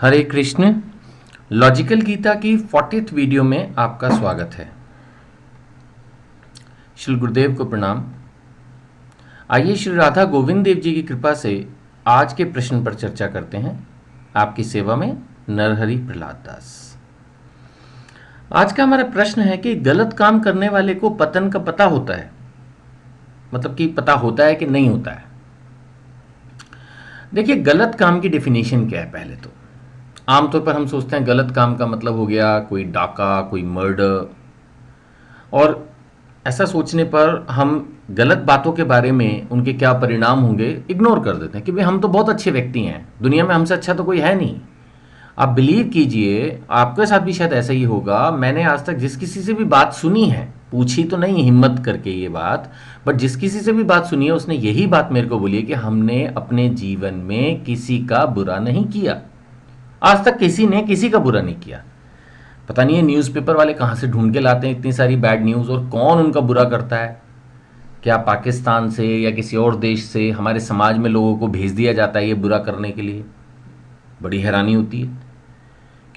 हरे Krishna. Logical Gita की 40th video में आपका स्वागत है। श्री गुरुदेव को प्रणाम। आइए श्री राधा गोविंद देव जी की कृपा से आज के प्रश्न पर चर्चा करते हैं। आपकी सेवा में नरहरि प्रहलाद दास। आज का हमारा प्रश्न है कि गलत काम करने वाले को पतन का पता होता है, मतलब कि पता होता है कि नहीं होता है। देखिए, गलत काम की डेफिनेशन क्या है। पहले तो आमतौर पर हम सोचते हैं गलत काम का मतलब हो गया कोई डाका, कोई मर्डर, और ऐसा सोचने पर हम गलत बातों के बारे में उनके क्या परिणाम होंगे इग्नोर कर देते हैं कि भाई हम तो बहुत अच्छे व्यक्ति हैं, दुनिया में हमसे अच्छा तो कोई है नहीं। आप बिलीव कीजिए, आपके साथ भी शायद ऐसा ही होगा। मैंने आज तक जिस किसी से भी बात सुनी है, पूछी तो नहीं हिम्मत करके ये बात, बट जिस किसी से भी बात सुनी है उसने यही बात मेरे को बोली है कि हमने अपने जीवन में किसी का बुरा नहीं किया। आज तक किसी ने किसी का बुरा नहीं किया। पता नहीं है न्यूज़पेपर वाले कहाँ से ढूंढ के लाते हैं इतनी सारी बैड न्यूज़, और कौन उनका बुरा करता है। क्या पाकिस्तान से या किसी और देश से हमारे समाज में लोगों को भेज दिया जाता है ये बुरा करने के लिए। बड़ी हैरानी होती है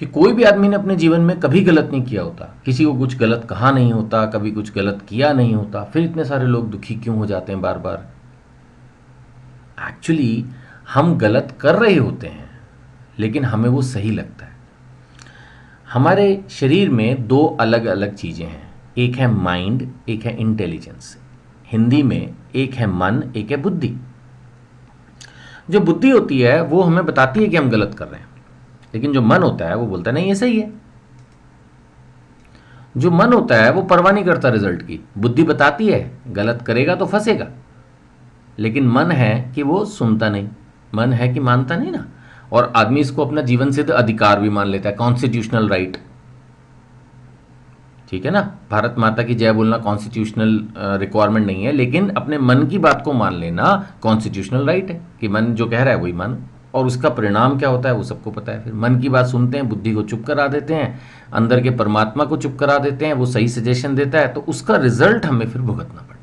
कि कोई भी आदमी ने अपने जीवन में कभी गलत नहीं किया होता, किसी को कुछ गलत कहा नहीं होता, कभी कुछ गलत किया नहीं होता, फिर इतने सारे लोग दुखी क्यों हो जाते हैं बार बार। एक्चुअली हम गलत कर रहे होते हैं लेकिन हमें वो सही लगता है। हमारे शरीर में दो अलग अलग चीज़ें हैं, एक है माइंड, एक है इंटेलिजेंस। हिंदी में एक है मन, एक है बुद्धि। जो बुद्धि होती है वो हमें बताती है कि हम गलत कर रहे हैं, लेकिन जो मन होता है वो बोलता है नहीं ये सही है। जो मन होता है वो परवाह नहीं करता रिजल्ट की। बुद्धि बताती है गलत करेगा तो फंसेगा, लेकिन मन है कि वो सुनता नहीं, मन है कि मानता नहीं ना। और आदमी इसको अपना जीवन सिद्ध अधिकार भी मान लेता है, कॉन्स्टिट्यूशनल राइट। ठीक है ना, भारत माता की जय बोलना कॉन्स्टिट्यूशनल रिक्वायरमेंट नहीं है, लेकिन अपने मन की बात को मान लेना कॉन्स्टिट्यूशनल राइट है कि मन जो कह रहा है वही मान। और उसका परिणाम क्या होता है वो सबको पता है। फिर मन की बात सुनते हैं, बुद्धि को चुप करा देते हैं, अंदर के परमात्मा को चुप करा देते हैं, वो सही सजेशन देता है, तो उसका रिजल्ट हमें फिर भुगतना पड़ता है।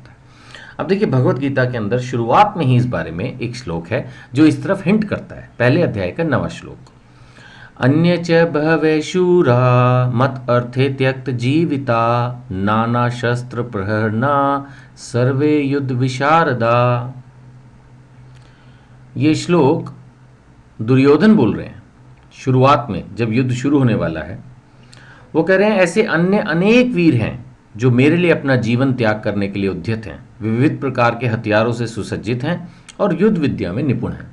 अब देखिए, भगवत गीता के अंदर शुरुआत में ही इस बारे में एक श्लोक है जो इस तरफ हिंट करता है। पहले अध्याय का 9वां श्लोक। अन्य च बहवे शूरा मत अर्थे त्यक्त जीविता नाना शस्त्र प्रहरना सर्वे युद्ध विशारदा। ये श्लोक दुर्योधन बोल रहे हैं शुरुआत में, जब युद्ध शुरू होने वाला है। वो कह रहे हैं ऐसे अन्य अनेक वीर हैं जो मेरे लिए अपना जीवन त्याग करने के लिए उद्यत हैं, विविध प्रकार के हथियारों से सुसज्जित हैं और युद्ध विद्या में निपुण हैं।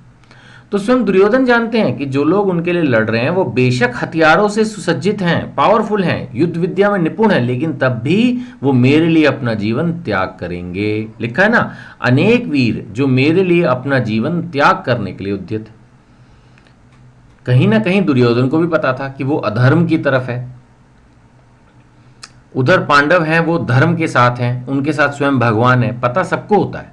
तो स्वयं दुर्योधन जानते हैं कि जो लोग उनके लिए लड़ रहे हैं वो बेशक हथियारों से सुसज्जित हैं, पावरफुल हैं, युद्ध विद्या में निपुण हैं, लेकिन तब भी वो मेरे लिए अपना जीवन त्याग करेंगे। लिखा है ना, अनेक वीर जो मेरे लिए अपना जीवन त्याग करने के लिए उद्यत है। कहीं ना कहीं दुर्योधन को भी पता था कि वो अधर्म की तरफ है। उधर पांडव हैं, वो धर्म के साथ हैं, उनके साथ स्वयं भगवान है। पता सबको होता है।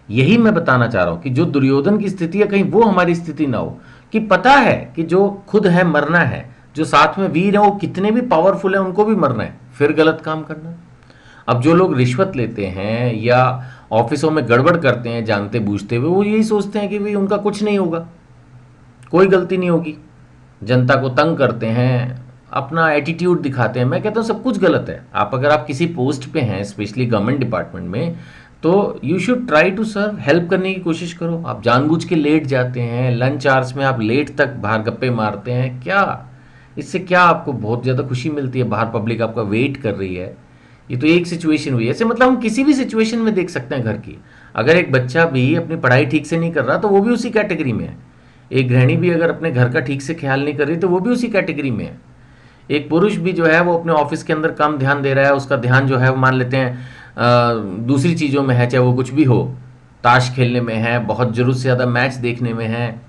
यही मैं बताना चाह रहा हूं कि जो दुर्योधन की स्थिति है कहीं वो हमारी स्थिति ना हो, कि पता है कि जो खुद है मरना है, जो साथ में वीर है वो कितने भी पावरफुल है उनको भी मरना है, फिर गलत काम करना। अब जो लोग रिश्वत लेते हैं या ऑफिसों में गड़बड़ करते हैं जानते बूझते हुए, वो यही सोचते हैं कि भाई उनका कुछ नहीं होगा, कोई गलती नहीं होगी, जनता को तंग करते हैं, अपना एटीट्यूड दिखाते हैं। मैं कहता हूँ सब कुछ गलत है। अगर आप किसी पोस्ट पे हैं, स्पेशली गवर्नमेंट डिपार्टमेंट में, तो you should try to serve, help करने की कोशिश करो। आप जानबूझ के लेट जाते हैं, लंच आवर्स में आप लेट तक बाहर गप्पे मारते हैं, क्या इससे क्या आपको बहुत ज़्यादा खुशी मिलती है? बाहर पब्लिक आपका वेट कर रही है। ये तो एक सिचुएशन हुई। ऐसे मतलब हम किसी भी सिचुएशन में देख सकते हैं घर की। अगर एक बच्चा भी अपनी पढ़ाई ठीक से नहीं कर रहा तो वो भी उसी कैटेगरी में है। एक गृहिणी भी अगर अपने घर का ठीक से ख्याल नहीं कर रही तो वो भी उसी कैटेगरी में है। एक पुरुष भी जो है वो अपने ऑफिस के अंदर कम ध्यान दे रहा है, उसका ध्यान जो है वो मान लेते हैं दूसरी चीज़ों में है, चाहे वो कुछ भी हो, ताश खेलने में है, बहुत ज़रूरत से ज़्यादा मैच देखने में है।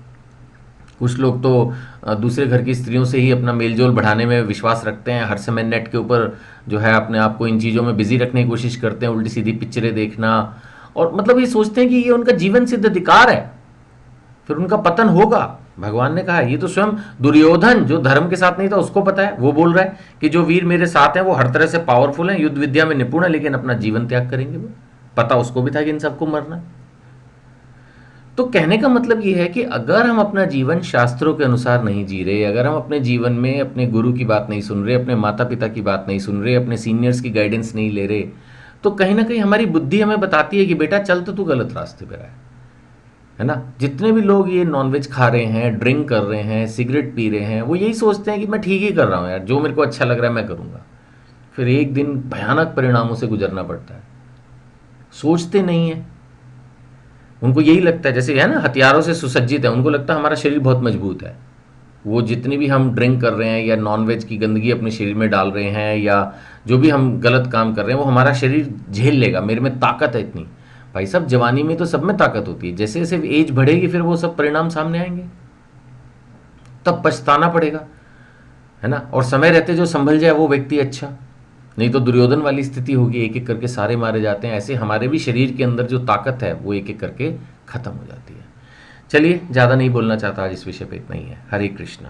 कुछ लोग तो दूसरे घर की स्त्रियों से ही अपना मेलजोल बढ़ाने में विश्वास रखते हैं, हर समय नेट के ऊपर जो है अपने आप को इन चीज़ों में बिजी रखने की कोशिश करते हैं, उल्टी सीधी पिक्चरें देखना, और मतलब ये सोचते हैं कि ये उनका जीवन सिद्ध अधिकार है, फिर उनका पतन होगा। भगवान ने कहा, ये तो स्वयं दुर्योधन जो धर्म के साथ नहीं था उसको पता है, वो बोल रहा है कि जो वीर मेरे साथ हैं वो हर तरह से पावरफुल हैं, युद्ध विद्या में निपुण है, लेकिन अपना जीवन त्याग करेंगे। वो पता उसको भी था कि इन सबको मरना। तो कहने का मतलब ये है कि अगर हम अपना जीवन शास्त्रों के अनुसार नहीं जी रहे, अगर हम अपने जीवन में अपने गुरु की बात नहीं सुन रहे, अपने माता पिता की बात नहीं सुन रहे, अपने सीनियर्स की गाइडेंस नहीं ले रहे, तो कहीं ना कहीं हमारी बुद्धि हमें बताती है कि बेटा चल तो तू गलत रास्ते पे रहा है ना। जितने भी लोग ये नॉनवेज खा रहे हैं, ड्रिंक कर रहे हैं, सिगरेट पी रहे हैं, वो यही सोचते हैं कि मैं ठीक ही कर रहा हूँ यार, जो मेरे को अच्छा लग रहा है मैं करूँगा। फिर एक दिन भयानक परिणामों से गुजरना पड़ता है। सोचते नहीं है, उनको यही लगता है, जैसे है ना हथियारों से सुसज्जित है, उनको लगता है हमारा शरीर बहुत मजबूत है। वो जितनी भी हम ड्रिंक कर रहे हैं या नॉनवेज की गंदगी अपने शरीर में डाल रहे हैं या जो भी हम गलत काम कर रहे हैं वो हमारा शरीर झेल लेगा, मेरे में ताकत है इतनी। भाई साहब जवानी में तो सब में ताकत होती है, जैसे जैसे एज बढ़ेगी फिर वो सब परिणाम सामने आएंगे, तब पछताना पड़ेगा, है ना। और समय रहते जो संभल जाए वो व्यक्ति अच्छा, नहीं तो दुर्योधन वाली स्थिति होगी, एक एक करके सारे मारे जाते हैं। ऐसे हमारे भी शरीर के अंदर जो ताकत है वो एक एक करके खत्म हो जाती है। चलिए ज़्यादा नहीं बोलना चाहता आज इस विषय पे, इतना ही है। हरे कृष्णा।